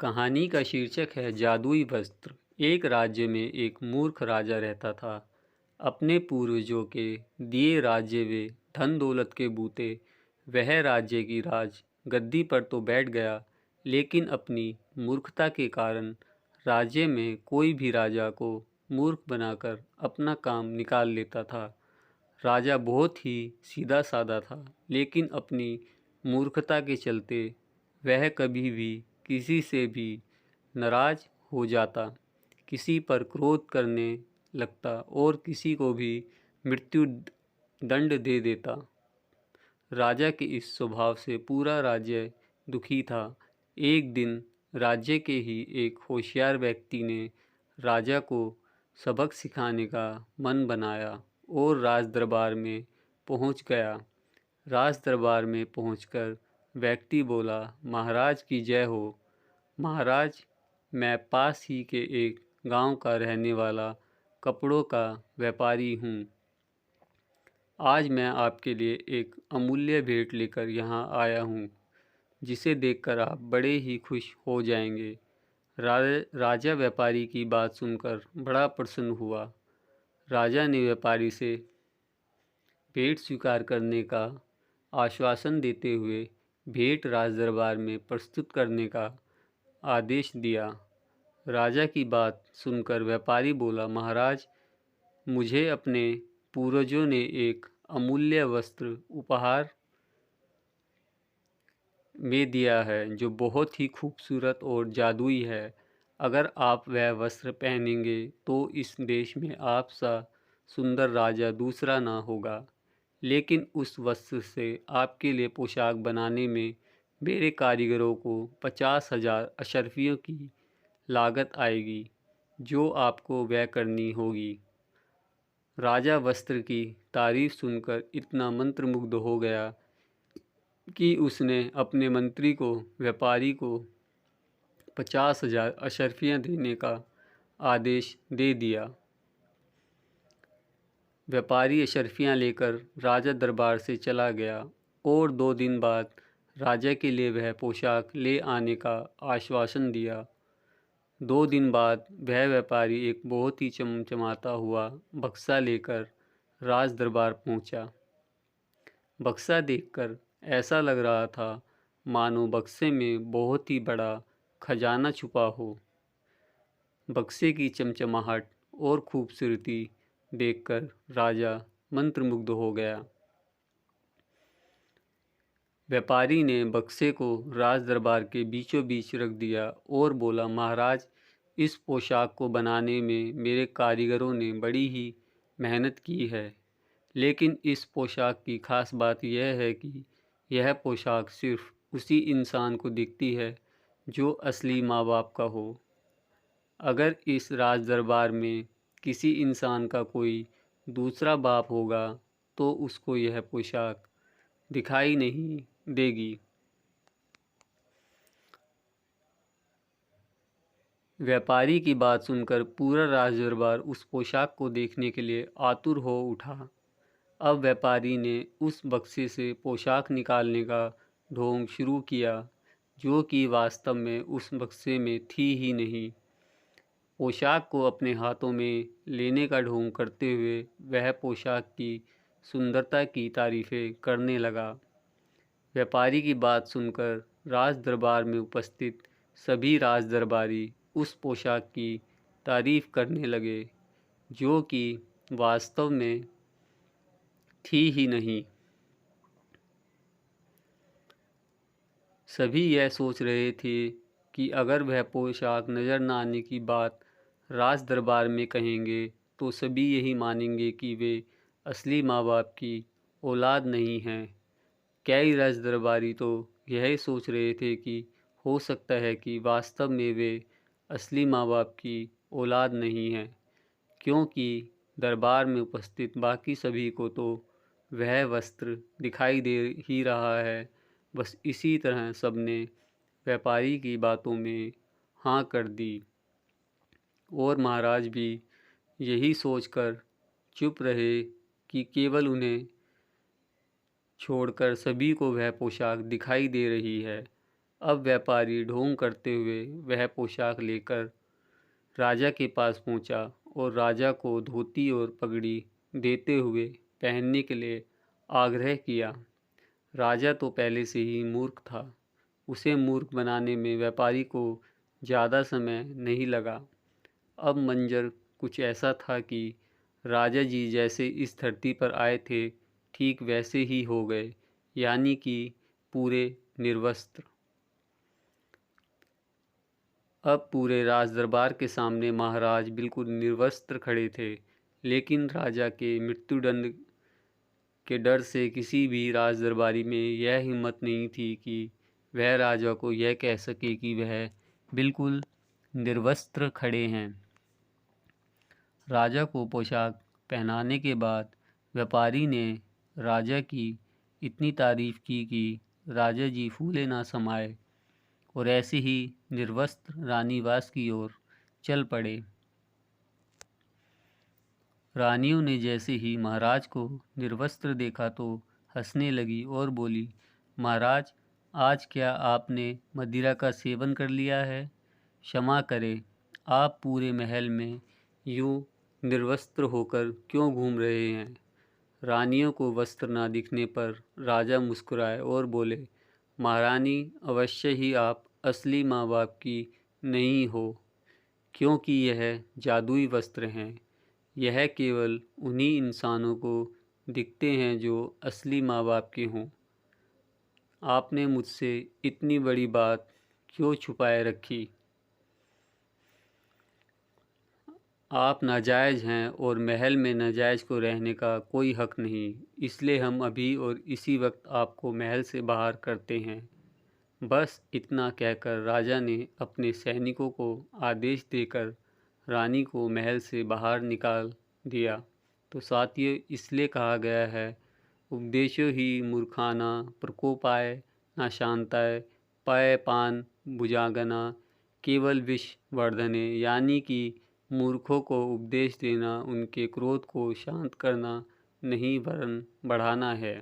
कहानी का शीर्षक है जादुई वस्त्र। एक राज्य में एक मूर्ख राजा रहता था। अपने पूर्वजों के दिए राज्य वे धन दौलत के बूते वह राज्य की राज गद्दी पर तो बैठ गया, लेकिन अपनी मूर्खता के कारण राज्य में कोई भी राजा को मूर्ख बनाकर अपना काम निकाल लेता था। राजा बहुत ही सीधा साधा था, लेकिन अपनी मूर्खता के चलते वह कभी भी किसी से भी नाराज हो जाता, किसी पर क्रोध करने लगता और किसी को भी मृत्यु दंड दे देता। राजा के इस स्वभाव से पूरा राज्य दुखी था। एक दिन राज्य के ही एक होशियार व्यक्ति ने राजा को सबक सिखाने का मन बनाया और राज दरबार में पहुंच गया। राज दरबार में पहुंचकर व्यक्ति बोला, महाराज की जय हो। महाराज, मैं पास ही के एक गांव का रहने वाला कपड़ों का व्यापारी हूँ। आज मैं आपके लिए एक अमूल्य भेंट लेकर यहाँ आया हूँ, जिसे देखकर आप बड़े ही खुश हो जाएंगे। राजा व्यापारी की बात सुनकर बड़ा प्रसन्न हुआ। राजा ने व्यापारी से भेंट स्वीकार करने का आश्वासन देते हुए भेंट राज दरबार में प्रस्तुत करने का आदेश दिया। राजा की बात सुनकर व्यापारी बोला, महाराज, मुझे अपने पूर्वजों ने एक अमूल्य वस्त्र उपहार में दिया है, जो बहुत ही खूबसूरत और जादुई है। अगर आप वह वस्त्र पहनेंगे तो इस देश में आप सा सुंदर राजा दूसरा ना होगा। लेकिन उस वस्त्र से आपके लिए पोशाक बनाने में मेरे कारीगरों को 50,000 अशर्फियों की लागत आएगी, जो आपको व्यय करनी होगी। राजा वस्त्र की तारीफ सुनकर इतना मंत्रमुग्ध हो गया कि उसने अपने मंत्री को व्यापारी को 50,000 अशर्फियाँ देने का आदेश दे दिया। व्यापारी अशर्फियाँ लेकर राजा दरबार से चला गया और 2 दिन बाद राजा के लिए वह पोशाक ले आने का आश्वासन दिया। 2 दिन बाद वह व्यापारी एक बहुत ही चमचमाता हुआ बक्सा लेकर राज दरबार पहुंचा। बक्सा देखकर ऐसा लग रहा था मानो बक्से में बहुत ही बड़ा खजाना छुपा हो। बक्से की चमचमाहट और खूबसूरती देखकर राजा मंत्रमुग्ध हो गया। व्यापारी ने बक्से को राज दरबार के बीचों बीच रख दिया और बोला, महाराज, इस पोशाक को बनाने में मेरे कारीगरों ने बड़ी ही मेहनत की है। लेकिन इस पोशाक की खास बात यह है कि यह पोशाक सिर्फ उसी इंसान को दिखती है जो असली माँ बाप का हो। अगर इस राज दरबार में किसी इंसान का कोई दूसरा बाप होगा तो उसको यह पोशाक दिखाई नहीं देगी। व्यापारी की बात सुनकर पूरा राज दरबार उस पोशाक को देखने के लिए आतुर हो उठा। अब व्यापारी ने उस बक्से से पोशाक निकालने का ढोंग शुरू किया, जो कि वास्तव में उस बक्से में थी ही नहीं। पोशाक को अपने हाथों में लेने का ढोंग करते हुए वह पोशाक की सुंदरता की तारीफ़ें करने लगा। व्यापारी की बात सुनकर राज दरबार में उपस्थित सभी राज दरबारी उस पोशाक की तारीफ़ करने लगे, जो कि वास्तव में थी ही नहीं। सभी यह सोच रहे थे कि अगर वह पोशाक नज़र न आने की बात राज दरबार में कहेंगे तो सभी यही मानेंगे कि वे असली माँ बाप की औलाद नहीं हैं। कई राज दरबारी तो यह सोच रहे थे कि हो सकता है कि वास्तव में वे असली माँ बाप की औलाद नहीं हैं, क्योंकि दरबार में उपस्थित बाकी सभी को तो वह वस्त्र दिखाई दे ही रहा है। बस इसी तरह सबने व्यापारी की बातों में हाँ कर दी और महाराज भी यही सोचकर चुप रहे कि केवल उन्हें छोड़कर सभी को वह पोशाक दिखाई दे रही है। अब व्यापारी ढोंग करते हुए वह पोशाक लेकर राजा के पास पहुंचा और राजा को धोती और पगड़ी देते हुए पहनने के लिए आग्रह किया। राजा तो पहले से ही मूर्ख था। उसे मूर्ख बनाने में व्यापारी को ज़्यादा समय नहीं लगा। अब मंजर कुछ ऐसा था कि राजा जी जैसे इस धरती पर आए थे ठीक वैसे ही हो गए, यानी कि पूरे निर्वस्त्र। अब पूरे राज दरबार के सामने महाराज बिल्कुल निर्वस्त्र खड़े थे, लेकिन राजा के मृत्युदंड के डर से किसी भी राज दरबारी में यह हिम्मत नहीं थी कि वह राजा को यह कह सके कि वह बिल्कुल निर्वस्त्र खड़े हैं। राजा को पोशाक पहनाने के बाद व्यापारी ने राजा की इतनी तारीफ की कि राजा जी फूले ना समाये और ऐसे ही निर्वस्त्र रानीवास की ओर चल पड़े। रानियों ने जैसे ही महाराज को निर्वस्त्र देखा तो हंसने लगी और बोली, महाराज, आज क्या आपने मदिरा का सेवन कर लिया है? क्षमा करें, आप पूरे महल में यूं निर्वस्त्र होकर क्यों घूम रहे हैं? रानियों को वस्त्र ना दिखने पर राजा मुस्कुराए और बोले, महारानी, अवश्य ही आप असली माँ बाप की नहीं हो, क्योंकि यह जादुई वस्त्र हैं। यह केवल उन्हीं इंसानों को दिखते हैं जो असली माँ बाप के हों। आपने मुझसे इतनी बड़ी बात क्यों छुपाए रखी? आप नाजायज़ हैं और महल में नाजायज़ को रहने का कोई हक नहीं, इसलिए हम अभी और इसी वक्त आपको महल से बाहर करते हैं। बस इतना कहकर राजा ने अपने सैनिकों को आदेश देकर रानी को महल से बाहर निकाल दिया। तो साथियों, इसलिए कहा गया है, उपदेशो ही मूर्खाना प्रकोपाय न शांताय पाय पान भुजागना केवल विष वर्धने, यानी कि मूर्खों को उपदेश देना उनके क्रोध को शांत करना नहीं वरन बढ़ाना है।